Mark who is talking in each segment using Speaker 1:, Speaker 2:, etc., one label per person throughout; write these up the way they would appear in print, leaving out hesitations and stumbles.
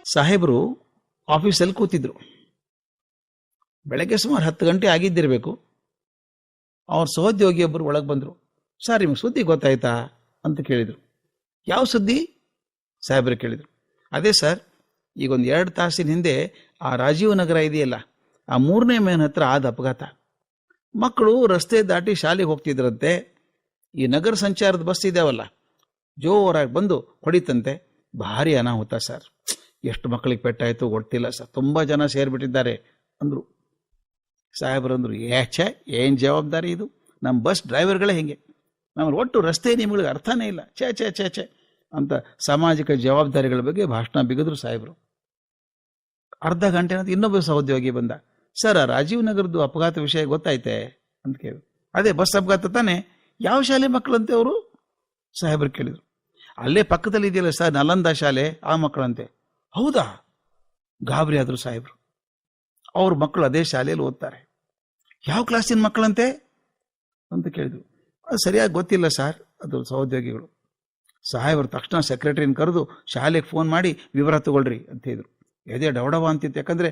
Speaker 1: ಸಾಹೇಬರು ಆಫೀಸಲ್ಲಿ ಕೂತಿದ್ರು. ಬೆಳಗ್ಗೆ ಸುಮಾರು 10 ಗಂಟೆ ಆಗಿದ್ದಿರಬೇಕು. ಅವ್ರ ಸಹೋದ್ಯೋಗಿಯೊಬ್ಬರು ಒಳಗೆ ಬಂದರು. ಸರ್, ನಿಮ್ಗೆ ಸುದ್ದಿ ಗೊತ್ತಾಯ್ತಾ ಅಂತ ಕೇಳಿದರು. ಯಾವ ಸುದ್ದಿ ಸಾಹೇಬರು ಕೇಳಿದರು. ಅದೇ ಸರ್, ಈಗ ಒಂದು 2 ತಾಸಿನ ಹಿಂದೆ ಆ ರಾಜೀವ್ ನಗರ ಇದೆಯಲ್ಲ, ಆ 3ನೇ ಮೇನ್ ಹತ್ರ ಆದ ಅಪಘಾತ. ಮಕ್ಕಳು ರಸ್ತೆ ದಾಟಿ ಶಾಲೆಗೆ ಹೋಗ್ತಿದ್ರಂತೆ. ಈ ನಗರ ಸಂಚಾರದ ಬಸ್ ಇದಾವಲ್ಲ, ಜೋರಾಗಿ ಬಂದು ಹೊಡಿತಂತೆ. ಭಾರಿ ಅನಾಹುತ ಸರ್. ಎಷ್ಟು ಮಕ್ಕಳಿಗೆ ಪೆಟ್ಟಾಯಿತು ಗೊತ್ತಿಲ್ಲ ಸರ್, ತುಂಬ ಜನ ಸೇರಿಬಿಟ್ಟಿದ್ದಾರೆ ಅಂದರು. ಸಾಹೇಬರಂದ್ರು, ಏನು ಜವಾಬ್ದಾರಿ ಇದು? ನಮ್ಮ ಬಸ್ ಡ್ರೈವರ್ಗಳೇ ಹಿಂಗೆ, ನಮ್ಮ ಒಟ್ಟು ರಸ್ತೆ ನಿಯಮಗಳಿಗೆ ಅರ್ಥನೇ ಇಲ್ಲ. ಛೇ ಅಂತ ಸಾಮಾಜಿಕ ಜವಾಬ್ದಾರಿಗಳ ಬಗ್ಗೆ ಭಾಷಣ ಬಿಗಿದ್ರು ಸಾಹೇಬರು. ಅರ್ಧ ಗಂಟೆ ಅಂತ ಇನ್ನೊಬ್ಬ ಸಹೋದ್ಯೋಗಿ ಬಂದ. ಸರ್, ರಾಜೀವ್ ನಗರದ್ದು ಅಪಘಾತ ವಿಷಯ ಗೊತ್ತಾಯ್ತೆ ಅಂತ ಕೇಳಿದ್ರು. ಅದೇ ಬಸ್ ಅಪಘಾತ ತಾನೆ? ಯಾವ ಶಾಲೆ ಮಕ್ಕಳಂತೆ ಅವರು? ಸಾಹೇಬರು ಕೇಳಿದ್ರು. ಅಲ್ಲೇ ಪಕ್ಕದಲ್ಲಿ ಇದೆಯಲ್ಲ ಸರ್, ನಲಂದ ಶಾಲೆ, ಆ ಮಕ್ಕಳಂತೆ. ಹೌದಾ? ಗಾಬರಿ ಆದ್ರು ಸಾಹೇಬರು. ಅವ್ರ ಮಕ್ಕಳು ಅದೇ ಶಾಲೆಯಲ್ಲಿ ಓದ್ತಾರೆ. ಯಾವ ಕ್ಲಾಸಿನ ಮಕ್ಕಳಂತೆ ಅಂತ ಕೇಳಿದ್ರು. ಅದು ಸರಿಯಾಗಿ ಗೊತ್ತಿಲ್ಲ ಸರ್, ಅದು ಸಹೋದ್ಯೋಗಿಗಳು. ಸಾಹೇಬರು ತಕ್ಷಣ ಸೆಕ್ರೆಟರಿನ ಕರೆದು ಶಾಲೆಗೆ ಫೋನ್ ಮಾಡಿ ವಿವರ ತಗೊಳ್ರಿ ಅಂತ ಹೇಳಿದ್ರು. ಎದೆ ಡವಡವ ಅಂತಿತ್ತು, ಯಾಕಂದ್ರೆ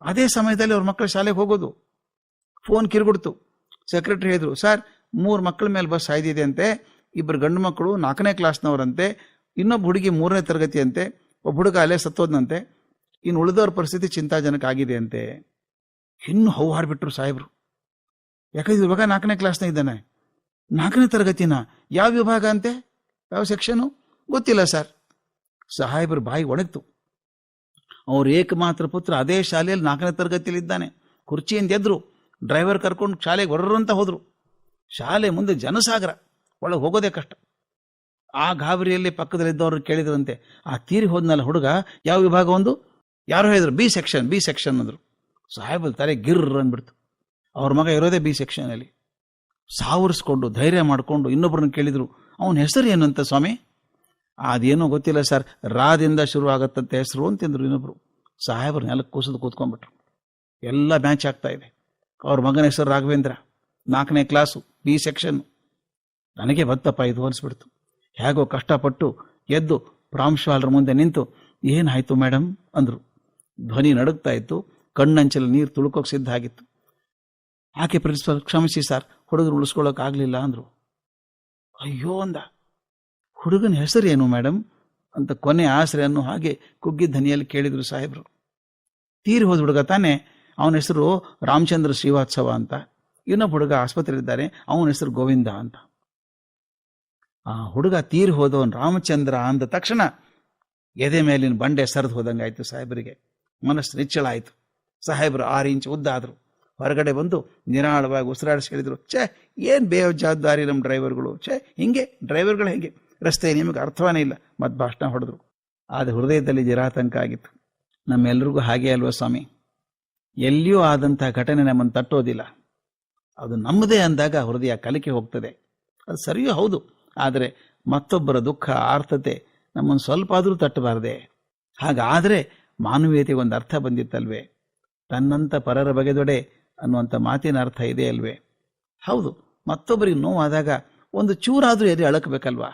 Speaker 1: ಅದೇ ಸಮಯದಲ್ಲಿ ಅವ್ರ ಮಕ್ಕಳು ಶಾಲೆಗೆ ಹೋಗೋದು. ಫೋನ್ ಕಿರುಗುಡ್ತು. ಸೆಕ್ರೆಟರಿ ಹೇಳಿದ್ರು, ಸರ್, 3 ಮಕ್ಕಳ ಮೇಲೆ ಬಸ್ ಹಾಯ್ದಿದೆ ಅಂತೆ. 2 ಗಂಡು ಮಕ್ಕಳು 4ನೇ ಕ್ಲಾಸ್ನವರಂತೆ, ಇನ್ನೊಬ್ಬ ಹುಡುಗಿ 3ನೇ ತರಗತಿ ಅಂತೆ, ಒಬ್ಬ ಹುಡುಗ ಅಲ್ಲೇ ಸತ್ತೋದ್ನಂತೆ, ಇನ್ನು ಉಳಿದವ್ರ ಪರಿಸ್ಥಿತಿ ಚಿಂತಾಜನಕ ಆಗಿದೆ ಅಂತೆ. ಇನ್ನು ಹೌಹಾಡ್ಬಿಟ್ರು ಸಾಹೇಬರು. ಯಾಕಂದ್ರೆ ಇವಾಗ 4ನೇ ಕ್ಲಾಸ್ನ ಇದ್ದಾನೆ. 4ನೇ ತರಗತಿನ? ಯಾವ ವಿಭಾಗ ಅಂತೆ? ಯಾವ ಸೆಕ್ಷನು? ಗೊತ್ತಿಲ್ಲ ಸರ್. ಸಾಹೇಬರು ಬಾಯಿ ಒಣಗ್ತು. ಅವ್ರ ಏಕಮಾತ್ರ ಪುತ್ರ ಅದೇ ಶಾಲೆಯಲ್ಲಿ 4ನೇ ತರಗತಿಯಲ್ಲಿ ಇದ್ದಾನೆ. ಕುರ್ಚಿಯಿಂದ ಎದ್ರು, ಡ್ರೈವರ್ ಕರ್ಕೊಂಡು ಶಾಲೆಗೆ ಹೊರರಂತ ಹೋದ್ರು. ಶಾಲೆ ಮುಂದೆ ಜನಸಾಗರ, ಒಳಗೆ ಹೋಗೋದೇ ಕಷ್ಟ. ಆ ಗಾಬರಿಯಲ್ಲಿ ಪಕ್ಕದಲ್ಲಿದ್ದವ್ರು ಕೇಳಿದ್ರಂತೆ, ಆ ತೀರಿ ಹೋದ್ನಲ್ಲ ಹುಡುಗ ಯಾವ ವಿಭಾಗ ಒಂದು? ಯಾರು ಹೇಳಿದ್ರು? ಬಿ ಸೆಕ್ಷನ್ ಅಂದ್ರು. ಸಾಹೇಬಲ್ ತಲೆ ಗಿರ್ರ ಅಂದ್ಬಿಡ್ತು. ಅವ್ರ ಮಗ ಇರೋದೇ ಬಿ ಸೆಕ್ಷನಲ್ಲಿ. ಸಾವರಿಸ್ಕೊಂಡು ಧೈರ್ಯ ಮಾಡಿಕೊಂಡು ಇನ್ನೊಬ್ಬರನ್ನ ಕೇಳಿದ್ರು, ಅವನ ಹೆಸರು ಏನಂತ ಸ್ವಾಮಿ? ಅದೇನೋ ಗೊತ್ತಿಲ್ಲ ಸರ್, ರಾದಿಂದ ಶುರು ಆಗತ್ತಂತೆ ಹೆಸರು ಅಂತಂದ್ರು ಇನ್ನೊಬ್ರು. ಸಾಹೇಬರು ನೆಲಕ್ಕೆ ಕೂಸದು ಕೂತ್ಕೊಂಡ್ಬಿಟ್ರು. ಎಲ್ಲ ಮ್ಯಾಚ್ ಆಗ್ತಾ ಇದೆ. ಅವ್ರ ಮಗನ ಹೆಸರು ರಾಘವೇಂದ್ರ, 4ನೇ ಕ್ಲಾಸು, ಬಿ ಸೆಕ್ಷನ್. ನನಗೆ ಬತ್ತಪ್ಪ ಇದು ಅನಿಸ್ಬಿಡ್ತು. ಹೇಗೋ ಕಷ್ಟಪಟ್ಟು ಎದ್ದು ಪ್ರಾಂಶುಪಾಲರ ಮುಂದೆ ನಿಂತು, ಏನಾಯ್ತು ಮೇಡಮ್ ಅಂದ್ರು. ಧ್ವನಿ ನಡುಗ್ತಾ ಇತ್ತು, ಕಣ್ಣಂಚಲ್ಲಿ ನೀರು ತುಳುಕೋಕೆ ಸಿದ್ಧ ಆಗಿತ್ತು. ಆಕೆ ಪ್ರಿನ್ಸಿಪಲ್, ಕ್ಷಮಿಸಿ ಸರ್, ಹುಡುಗರು ಉಳಿಸ್ಕೊಳ್ಳೋಕೆ ಆಗಲಿಲ್ಲ ಅಂದ್ರು. ಅಯ್ಯೋ ಅಂದ. ಹುಡುಗನ ಹೆಸರು ಏನು ಮೇಡಮ್ ಅಂತ ಕೊನೆ ಆಸರೆಯನ್ನು ಹಾಗೆ ಕುಗ್ಗಿ ಧ್ವನಿಯಲ್ಲಿ ಕೇಳಿದ್ರು ಸಾಹೇಬರು. ತೀರಿ ಹೋದ ಹುಡುಗ ತಾನೆ, ಅವನ ಹೆಸರು ರಾಮಚಂದ್ರ ಶ್ರೀವಾತ್ಸವ ಅಂತ. ಇನ್ನೊಬ್ಬ ಹುಡುಗ ಆಸ್ಪತ್ರೆಯಲ್ಲಿದ್ದಾರೆ, ಅವನ ಹೆಸರು ಗೋವಿಂದ ಅಂತ. ಆ ಹುಡುಗ ತೀರಿ ಹೋದವನ್ ರಾಮಚಂದ್ರ ಅಂದ ತಕ್ಷಣ ಎದೆ ಮೇಲಿನ ಬಂಡೆ ಸರಿದು ಹೋದಂಗಾಯ್ತು ಸಾಹೇಬರಿಗೆ. ಮನಸ್ಸು ನಿಚ್ಚಳ ಆಯ್ತು. ಸಾಹೇಬರು 6 ಇಂಚ್ ಉದ್ದ ಆದ್ರು. ಹೊರಗಡೆ ಬಂದು ನಿರಾಳವಾಗಿ ಉಸಿರಾಡಿಸಿ ಹೇಳಿದ್ರು, ಏನ್ ಬೇಜವಾಬ್ದಾರಿ ನಮ್ಮ ಡ್ರೈವರ್ಗಳು. ಹಿಂಗೆ ಡ್ರೈವರ್ಗಳು ಹೇಗೆ, ರಸ್ತೆ ನಿಮಗೆ ಅರ್ಥವಾನೇ ಇಲ್ಲ. ಮತ್ ಭಾಷಣ ಹೊಡೆದ್ರು. ಆದ ಹೃದಯದಲ್ಲಿ ಜರಾತಂಕ ಆಗಿತ್ತು. ನಮ್ಮೆಲ್ರಿಗೂ ಹಾಗೆ ಅಲ್ವಾ ಸ್ವಾಮಿ? ಎಲ್ಲಿಯೂ ಆದಂತಹ ಘಟನೆ ನಮ್ಮನ್ನು ತಟ್ಟೋದಿಲ್ಲ. ಅದು ನಮ್ಮದೇ ಅಂದಾಗ ಹೃದಯ ಕಲಿಕೆ ಹೋಗ್ತದೆ. ಅದು ಸರಿಯೂ ಹೌದು. ಆದರೆ ಮತ್ತೊಬ್ಬರ ದುಃಖ ಆರ್ತತೆ ನಮ್ಮನ್ನು ಸ್ವಲ್ಪ ಆದರೂ ತಟ್ಟಬಾರದೆ. ಹಾಗಾದರೆ ಮಾನವೀಯತೆಗೆ ಒಂದು ಅರ್ಥ ಬಂದಿತ್ತಲ್ವೇ? ತನ್ನಂತ ಪರರ ಬಗೆದೊಡೆ ಅನ್ನುವಂಥ ಮಾತಿನ ಅರ್ಥ ಇದೆ ಅಲ್ವೇ? ಹೌದು, ಮತ್ತೊಬ್ಬರಿಗೆ ನೋವಾದಾಗ ಒಂದು ಚೂರಾದರೂ ಎದೆ ಅಳಕಬೇಕಲ್ವಾ?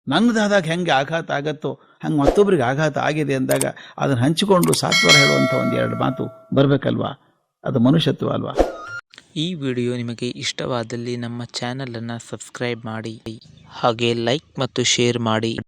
Speaker 1: ನನ್ನದಾದಾಗ ಹೆಂಗೆ ಆಘಾತ ಆಗತ್ತೋ ಹಂಗೆ ಮತ್ತೊಬ್ಬರಿಗೆ ಆಘಾತ ಆಗಿದೆ ಅಂದಾಗ ಅದನ್ನು ಹಂಚಿಕೊಂಡು ಸಾತ್ವರ ಹೇಳುವಂಥ 1-2 ಮಾತು ಬರಬೇಕಲ್ವಾ? ಅದು ಮನುಷ್ಯತ್ವ ಅಲ್ವಾ?
Speaker 2: ಈ ವಿಡಿಯೋ ನಿಮಗೆ ಇಷ್ಟವಾದಲ್ಲಿ ನಮ್ಮ ಚಾನಲನ್ನು ಸಬ್ಸ್ಕ್ರೈಬ್ ಮಾಡಿ, ಹಾಗೆ ಲೈಕ್ ಮತ್ತು ಶೇರ್ ಮಾಡಿ.